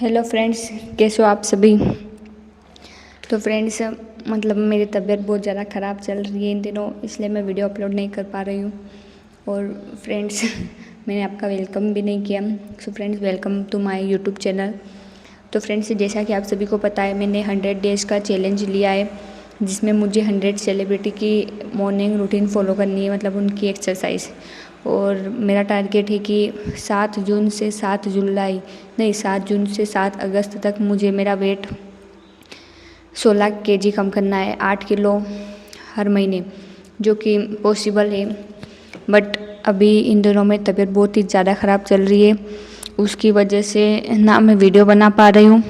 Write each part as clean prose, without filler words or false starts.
Hello friends, कैसे हो आप सभी। तो फ्रेंड्स मतलब मेरी तबीयत बहुत ज़्यादा ख़राब चल रही है इन दिनों, इसलिए मैं वीडियो अपलोड नहीं कर पा रही हूँ। और फ्रेंड्स मैंने आपका वेलकम भी नहीं किया। So friends, welcome to my YouTube channel. तो फ्रेंड्स, जैसा कि आप सभी को पता है, मैंने 100 डेज़ का चैलेंज लिया है, जिसमें मुझे 100 सेलिब्रिटी की मॉर्निंग रूटीन फॉलो करनी है, मतलब उनकी एक्सरसाइज। और मेरा टारगेट है कि 7 जून से 7 जुलाई नहीं 7 जून से 7 अगस्त तक मुझे मेरा वेट 16 केजी कम करना है, 8 किलो हर महीने, जो कि पॉसिबल है। बट अभी इन दिनों में तबीयत बहुत ही ज़्यादा ख़राब चल रही है, उसकी वजह से ना मैं वीडियो बना पा रही हूँ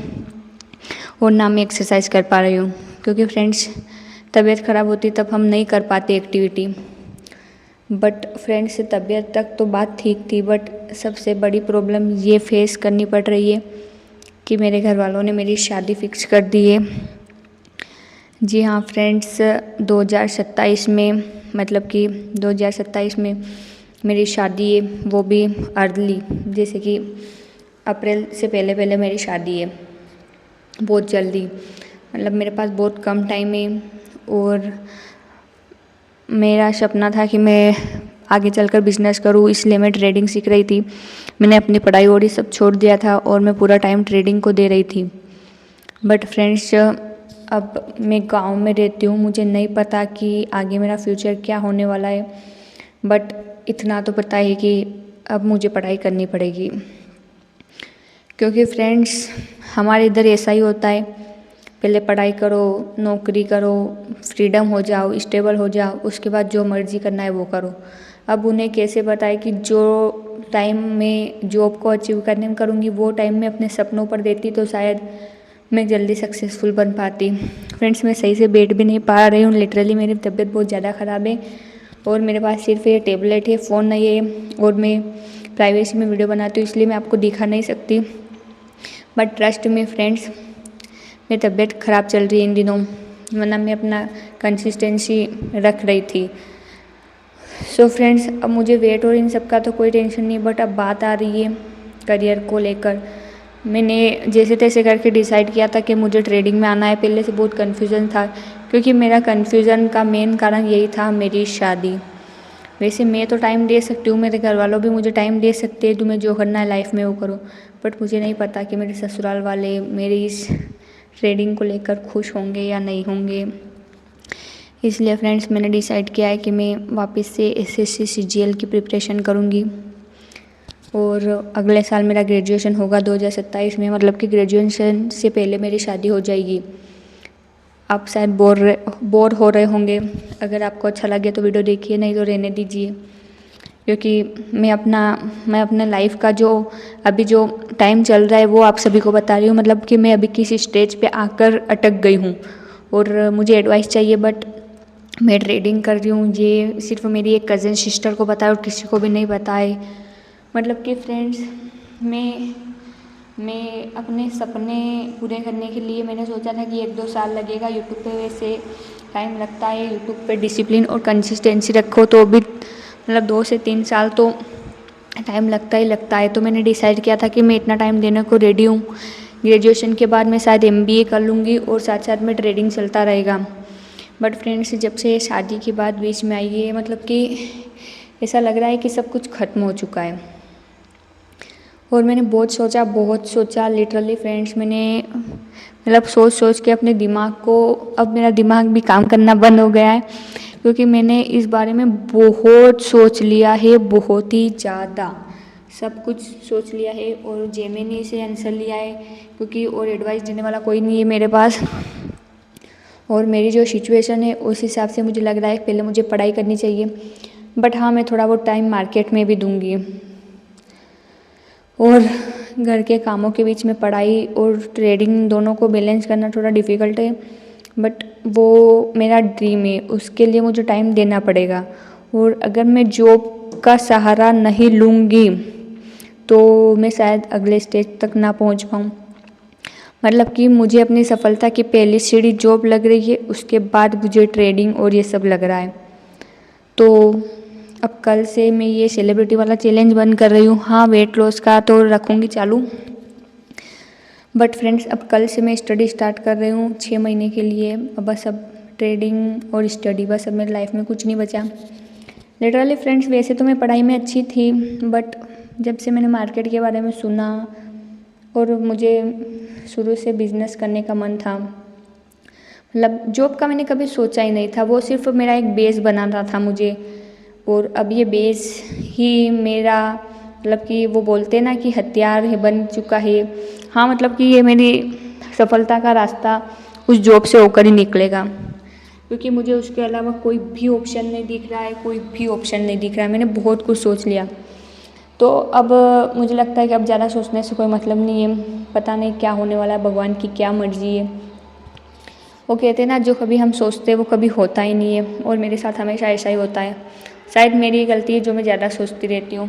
और ना मैं एक्सरसाइज कर पा रही हूँ, क्योंकि फ्रेंड्स तबीयत ख़राब होती तब हम नहीं कर पाते एक्टिविटी। बट फ्रेंड्स, तबीयत तक तो बात ठीक थी, बट सबसे बड़ी प्रॉब्लम ये फेस करनी पड़ रही है कि मेरे घर वालों ने मेरी शादी फिक्स कर दी है। जी हाँ फ्रेंड्स, 2027 में, मतलब कि 2027 में मेरी शादी है, वो भी अर्ली, जैसे कि अप्रैल से पहले पहले मेरी शादी है, बहुत जल्दी। मतलब मेरे पास बहुत कम टाइम है और मेरा सपना था कि मैं आगे चलकर बिजनेस करूं, इसलिए मैं ट्रेडिंग सीख रही थी। मैंने अपनी पढ़ाई और ये सब छोड़ दिया था और मैं पूरा टाइम ट्रेडिंग को दे रही थी। बट फ्रेंड्स, अब मैं गांव में रहती हूँ, मुझे नहीं पता कि आगे मेरा फ्यूचर क्या होने वाला है। बट इतना तो पता है कि अब मुझे पढ़ाई करनी पड़ेगी, क्योंकि फ्रेंड्स हमारे इधर ऐसा ही होता है, पहले पढ़ाई करो, नौकरी करो, फ्रीडम हो जाओ, स्टेबल हो जाओ, उसके बाद जो मर्जी करना है वो करो। अब उन्हें कैसे बताए कि जो टाइम में जॉब को अचीव करने में करूँगी, वो टाइम में अपने सपनों पर देती तो शायद मैं जल्दी सक्सेसफुल बन पाती। फ्रेंड्स, मैं सही से बैठ भी नहीं पा रही हूँ, लिटरली मेरी तबीयत बहुत ज़्यादा ख़राब है और मेरे पास सिर्फ ये टेबलेट है, फ़ोन नहीं है, और मैं प्राइवेसी में वीडियो बनाती हूँ, इसलिए मैं आपको दिखा नहीं सकती। बट ट्रस्ट में फ्रेंड्स, मेरी तबीयत ख़राब चल रही है इन दिनों, वरना मैं अपना कंसिस्टेंसी रख रही थी। सो फ्रेंड्स, अब मुझे वेट और इन सब का तो कोई टेंशन नहीं, बट अब बात आ रही है करियर को लेकर। मैंने जैसे तैसे करके डिसाइड किया था कि मुझे ट्रेडिंग में आना है। पहले से बहुत कन्फ्यूज़न था, क्योंकि मेरा कन्फ्यूज़न का मेन कारण यही था, मेरी शादी। वैसे मैं तो टाइम दे सकती हूँ, मेरे घर वालों भी मुझे टाइम दे सकते हैं, तुम्हें जो करना है लाइफ में वो करो। बट मुझे नहीं पता कि मेरे ससुराल वाले मेरी इस ट्रेडिंग को लेकर खुश होंगे या नहीं होंगे। इसलिए फ्रेंड्स, मैंने डिसाइड किया है कि मैं वापस से एसएससी सीजीएल की प्रिपरेशन करूँगी और अगले साल मेरा ग्रेजुएशन होगा 2027 में, मतलब कि ग्रेजुएशन से पहले मेरी शादी हो जाएगी। आप शायद बोर हो रहे होंगे, अगर आपको अच्छा लगे तो वीडियो देखिए, नहीं तो रहने दीजिए, क्योंकि मैं अपने लाइफ का जो अभी जो टाइम चल रहा है वो आप सभी को बता रही हूँ। मतलब कि मैं अभी किसी स्टेज पे आकर अटक गई हूँ और मुझे एडवाइस चाहिए, बट मैं ट्रेडिंग कर रही हूँ, ये सिर्फ मेरी एक कज़न सिस्टर को पता है और किसी को भी नहीं पता है। मतलब कि फ्रेंड्स, मैं अपने सपने पूरे करने के लिए मैंने सोचा था कि 1-2 साल लगेगा। यूट्यूब पे वैसे टाइम लगता है, यूट्यूब पे डिसिप्लिन और कंसिस्टेंसी रखो तो भी मतलब 2 से 3 साल तो टाइम लगता ही लगता है। तो मैंने डिसाइड किया था कि मैं इतना टाइम देने को रेडी हूँ। ग्रेजुएशन के बाद मैं शायद MBA कर लूँगी और साथ साथ में ट्रेडिंग चलता रहेगा। बट फ्रेंड्स, जब से शादी की बात बीच में आई है, मतलब कि ऐसा लग रहा है कि सब कुछ ख़त्म हो चुका है। और मैंने बहुत सोचा लिटरली फ्रेंड्स, मैंने मतलब सोच सोच के अपने दिमाग को, अब मेरा दिमाग भी काम करना बंद हो गया है, क्योंकि मैंने इस बारे में बहुत सोच लिया है, बहुत ही ज़्यादा सब कुछ सोच लिया है और जेमिनी से आंसर लिया है, क्योंकि और एडवाइस देने वाला कोई नहीं है मेरे पास। और मेरी जो सिचुएशन है उस हिसाब से मुझे लग रहा है पहले मुझे पढ़ाई करनी चाहिए। बट हाँ, मैं थोड़ा बहुत टाइम मार्केट में भी दूंगी और घर के कामों के बीच में पढ़ाई और ट्रेडिंग दोनों को बैलेंस करना थोड़ा डिफ़िकल्ट है। बट वो मेरा ड्रीम है, उसके लिए मुझे टाइम देना पड़ेगा। और अगर मैं जॉब का सहारा नहीं लूँगी तो मैं शायद अगले स्टेज तक ना पहुँच पाऊँ। मतलब कि मुझे अपनी सफलता की पहली सीढ़ी जॉब लग रही है, उसके बाद मुझे ट्रेडिंग और ये सब लग रहा है। तो अब कल से मैं ये सेलिब्रिटी वाला चैलेंज बंद कर रही हूँ। हाँ, वेट लॉस का तो रखूँगी चालू, बट फ्रेंड्स अब कल से मैं स्टडी स्टार्ट कर रही हूँ 6 महीने के लिए। बस अब ट्रेडिंग और स्टडी, बस अब मेरी लाइफ में कुछ नहीं बचा लिटरली फ्रेंड्स। वैसे तो मैं पढ़ाई में अच्छी थी, बट जब से मैंने मार्केट के बारे में सुना और मुझे शुरू से बिज़नेस करने का मन था, मतलब जॉब का मैंने कभी सोचा ही नहीं था, वो सिर्फ मेरा एक बेस बनाना था मुझे। और अब ये बेस ही मेरा, मतलब कि वो बोलते हैं ना कि हथियार है, बन चुका है। हाँ, मतलब कि ये मेरी सफलता का रास्ता उस जॉब से होकर ही निकलेगा, क्योंकि मुझे उसके अलावा कोई भी ऑप्शन नहीं दिख रहा है, कोई भी ऑप्शन नहीं दिख रहा है। मैंने बहुत कुछ सोच लिया, तो अब मुझे लगता है कि अब ज़्यादा सोचने से कोई मतलब नहीं है। पता नहीं क्या होने वाला है, भगवान की क्या मर्जी है। वो कहते हैं ना, जो कभी हम सोचते हैं वो कभी होता ही नहीं है, और मेरे साथ हमेशा ऐसा ही होता है। शायद मेरी गलती है जो मैं ज़्यादा सोचती रहती हूँ।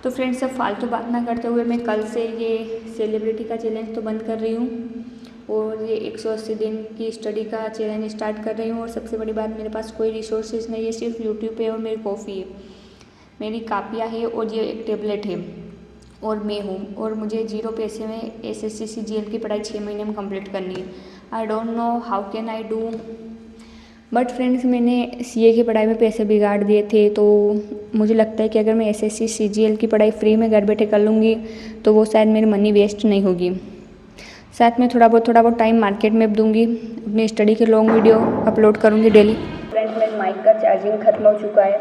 तो फ्रेंड्स, अब फालतू बात ना करते हुए मैं कल से ये सेलिब्रिटी का चैलेंज तो बंद कर रही हूँ, और ये 180 दिन की स्टडी का चैलेंज स्टार्ट कर रही हूँ। और सबसे बड़ी बात, मेरे पास कोई रिसोर्सेज नहीं है, सिर्फ यूट्यूब है और मेरी कॉफ़ी है, मेरी कापियाँ है और ये एक टेबलेट है और मैं हूँ। और मुझे 0 पैसे में SSC CGL की पढ़ाई 6 महीने में कंप्लीट करनी है। I don't know how can I do. But friends, मैंने CA की पढ़ाई में पैसे बिगाड़ दिए थे, तो मुझे लगता है कि अगर मैं SSC CGL की पढ़ाई फ्री में घर बैठे कर लूँगी तो वो शायद मेरी मनी वेस्ट नहीं होगी। साथ में थोड़ा बहुत टाइम मार्केट में दूंगी, अपनी स्टडी के लॉन्ग वीडियो अपलोड करूँगी डेली। फ्रेंड्स, मेरे माइक का चार्जिंग ख़त्म हो चुका है,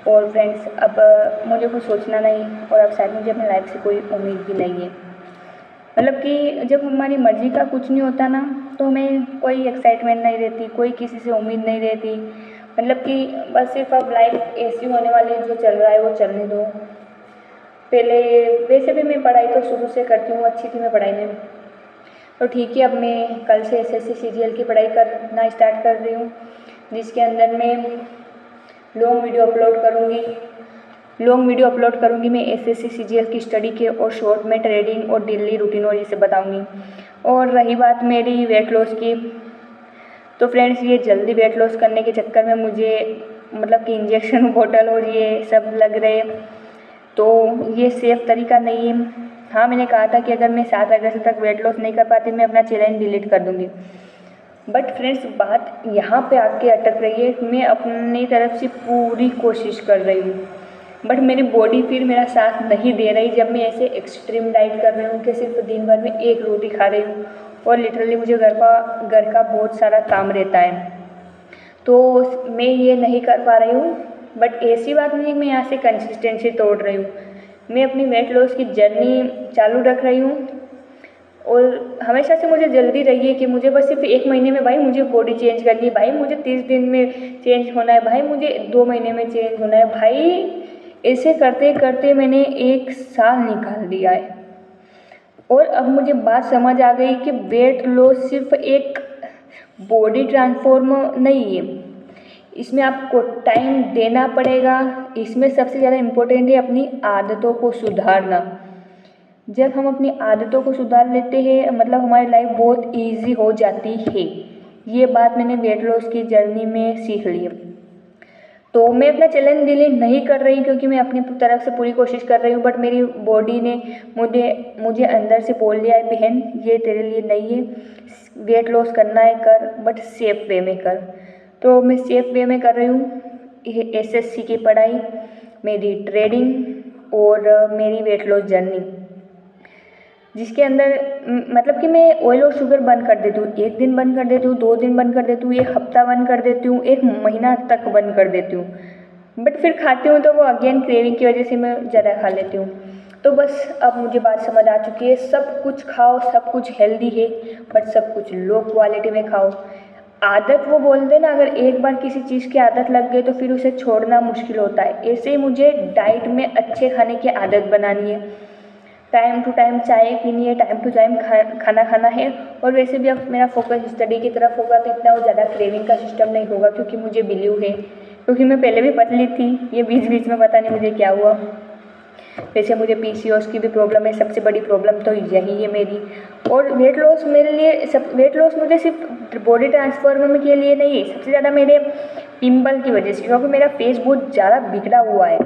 और फ्रेंड्स अब मुझे कुछ सोचना नहीं, और अब शायद मुझे अपनी लाइफ से कोई उम्मीद भी नहीं है। मतलब कि जब हमारी मर्ज़ी का कुछ नहीं होता ना, तो हमें कोई एक्साइटमेंट नहीं रहती, कोई किसी से उम्मीद नहीं रहती। मतलब कि बस सिर्फ अब लाइफ ऐसी होने वाली है, जो चल रहा है वो चलने दो। पहले वैसे भी मैं पढ़ाई तो शुरू से करती हूँ, अच्छी थी मैं पढ़ाई में, तो ठीक है। अब मैं कल से SSC CGL की पढ़ाई करना स्टार्ट कर रही हूँ, जिसके अंदर मैं लॉन्ग वीडियो अपलोड करूँगी मैं SSC CGL की स्टडी के, और शॉर्ट में ट्रेडिंग और डेली रूटीन और ये सब बताऊँगी। और रही बात मेरी वेट लॉस की, तो फ्रेंड्स, ये जल्दी वेट लॉस करने के चक्कर में मुझे मतलब कि इंजेक्शन बोतल और ये सब लग रहे, तो ये सेफ़ तरीका नहीं है। हाँ, मैंने कहा था कि अगर मैं 7 अगस्त तक वेट लॉस नहीं कर पाती, मैं अपना चैलेंज डिलीट कर दूँगी। बट फ्रेंड्स, बात यहाँ पे आके अटक रही है। मैं अपनी तरफ से पूरी कोशिश कर रही हूँ, बट मेरी बॉडी फिर मेरा साथ नहीं दे रही। जब मैं ऐसे एक्सट्रीम डाइट कर रही हूँ कि सिर्फ दिन भर में 1 रोटी खा रही हूँ, और लिटरली मुझे घर का बहुत सारा काम रहता है, तो मैं ये नहीं कर पा रही हूँ। बट ऐसी बात नहीं है मैं यहाँ से कंसिस्टेंसी तोड़ रही हूँ। मैं अपनी वेट लॉस की जर्नी चालू रख रही हूँ, और हमेशा से मुझे जल्दी रही है कि मुझे बस सिर्फ 1 महीने में भाई मुझे बॉडी चेंज करनी है, भाई मुझे 30 दिन में चेंज होना है, भाई मुझे 2 महीने में चेंज होना है। भाई ऐसे करते करते मैंने 1 साल निकाल दिया है, और अब मुझे बात समझ आ गई कि वेट लॉस सिर्फ एक बॉडी ट्रांसफॉर्म नहीं है, इसमें आपको टाइम देना पड़ेगा। इसमें सबसे ज़्यादा इम्पोर्टेंट है अपनी आदतों को सुधारना। जब हम अपनी आदतों को सुधार लेते हैं, मतलब हमारी लाइफ बहुत इजी हो जाती है। ये बात मैंने वेट लॉस की जर्नी में सीख ली है। तो मैं अपना चैलेंज डिलीट नहीं कर रही, क्योंकि मैं अपनी तरफ से पूरी कोशिश कर रही हूँ, बट मेरी बॉडी ने मुझे अंदर से बोल दिया है, बहन ये तेरे लिए नहीं है, वेट लॉस करना है कर, बट सेफ वे में कर। तो मैं सेफ वे में कर रही हूँ। SSC की पढ़ाई, मेरी ट्रेडिंग और मेरी वेट लॉस जर्नी, जिसके अंदर मतलब कि मैं ऑयल और शुगर बंद कर देती हूँ। 1 दिन बंद कर देती हूँ, 2 दिन बंद कर देती हूँ, 1 हफ्ता बंद कर देती हूँ, 1 महीना तक बंद कर देती हूँ। बट फिर खाती हूँ तो वो अगेन क्रेविंग की वजह से मैं ज़्यादा खा लेती हूँ। तो बस अब मुझे बात समझ आ चुकी है, सब कुछ खाओ, सब कुछ हेल्दी है, बट सब कुछ लो क्वालिटी में खाओ। आदत वो बोलते ना, अगर एक बार किसी चीज़ की आदत लग गई तो फिर उसे छोड़ना मुश्किल होता है। ऐसे ही मुझे डाइट में अच्छे खाने की आदत बनानी है। टाइम टू टाइम चाय पीनी है, टाइम टू टाइम खाना खाना है। और वैसे भी अब मेरा फोकस स्टडी की तरफ होगा, तो इतना वो ज़्यादा क्रेविंग का सिस्टम नहीं होगा, क्योंकि मुझे बिलीव है, क्योंकि मैं पहले भी पतली थी। ये बीच बीच में पता नहीं मुझे क्या हुआ। वैसे मुझे PCOS की भी प्रॉब्लम है, सबसे बड़ी प्रॉब्लम तो यही है मेरी। और वेट लॉस मेरे लिए वेट लॉस मुझे सिर्फ बॉडी ट्रांसफॉर्म के लिए नहीं है, सबसे ज़्यादा मेरे पिंपल की वजह से, क्योंकि मेरा फेस बहुत ज़्यादा बिगड़ा हुआ है।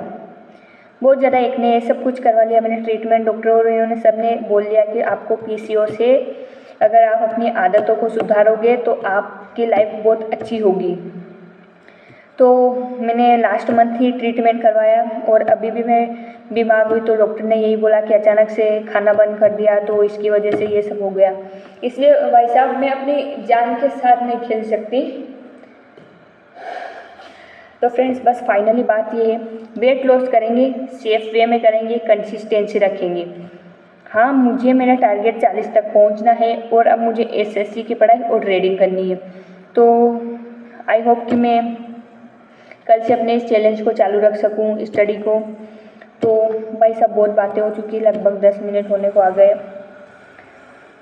बहुत ज़्यादा एक्ने सब कुछ करवा लिया मैंने ट्रीटमेंट, डॉक्टर और इन्होंने सब ने बोल दिया कि आपको PCOS है, अगर आप अपनी आदतों को सुधारोगे तो आपकी लाइफ बहुत अच्छी होगी। तो मैंने लास्ट मंथ ही ट्रीटमेंट करवाया और अभी भी मैं बीमार हुई तो डॉक्टर ने यही बोला कि अचानक से खाना बंद कर दिया तो इसकी वजह से ये सब हो गया। इसलिए भाई साहब मैं अपनी जान के साथ नहीं खेल सकती। तो फ्रेंड्स बस फाइनली बात ये है, वेट लॉस करेंगे, सेफ वे में करेंगे, कंसिस्टेंसी रखेंगे। हाँ, मुझे मेरा टारगेट 40 तक पहुंचना है और अब मुझे SSC की पढ़ाई और ट्रेडिंग करनी है। तो आई होप कि मैं कल से अपने इस चैलेंज को चालू रख सकूं, स्टडी को। तो भाई सब बहुत बातें हो चुकी, लगभग 10 मिनट होने को आ गए।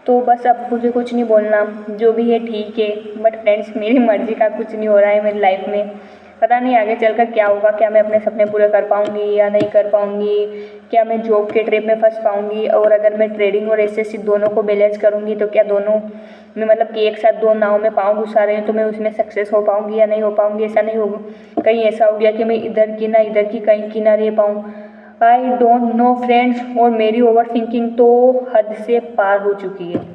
तो बस अब मुझे कुछ नहीं बोलना, जो भी है ठीक है, बट फ्रेंड्स मेरी मर्ज़ी का कुछ नहीं हो रहा है मेरी लाइफ में। पता नहीं आगे चलकर क्या होगा, क्या मैं अपने सपने पूरे कर पाऊँगी या नहीं कर पाऊँगी, क्या मैं जॉब के ट्रैप में फंस पाऊँगी, और अगर मैं ट्रेडिंग और SSC दोनों को बैलेंस करूँगी तो क्या दोनों में मतलब कि एक साथ दो नाव में पाँव घुसा रहे हैं तो मैं उसमें सक्सेस हो पाऊँगी या नहीं हो पाऊँगी। ऐसा नहीं होगा, कहीं ऐसा हो गया कि मैं इधर की ना इधर की कहीं की ना रह पाऊँ। आई डोंट नो फ्रेंड्स, और मेरी ओवर थिंकिंग तो हद से पार हो चुकी है।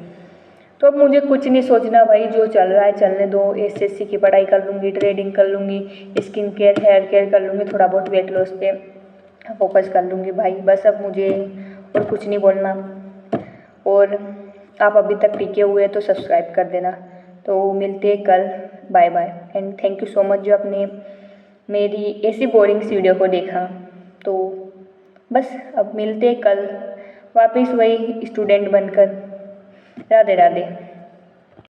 तो अब मुझे कुछ नहीं सोचना भाई, जो चल रहा है चलने दो। SSC की पढ़ाई कर लूँगी, ट्रेडिंग कर लूँगी, स्किन केयर हेयर केयर कर लूँगी, थोड़ा बहुत वेट लॉस पे फोकस कर लूँगी भाई। बस अब मुझे और कुछ नहीं बोलना। और आप अभी तक टिके हुए तो सब्सक्राइब कर देना। तो मिलते हैं कल, bye bye and thank you so much जो आपने मेरी ऐसी बोरिंग सी वीडियो को देखा। तो बस अब मिलते हैं कल वापस वही स्टूडेंट बनकर। राधे राधे।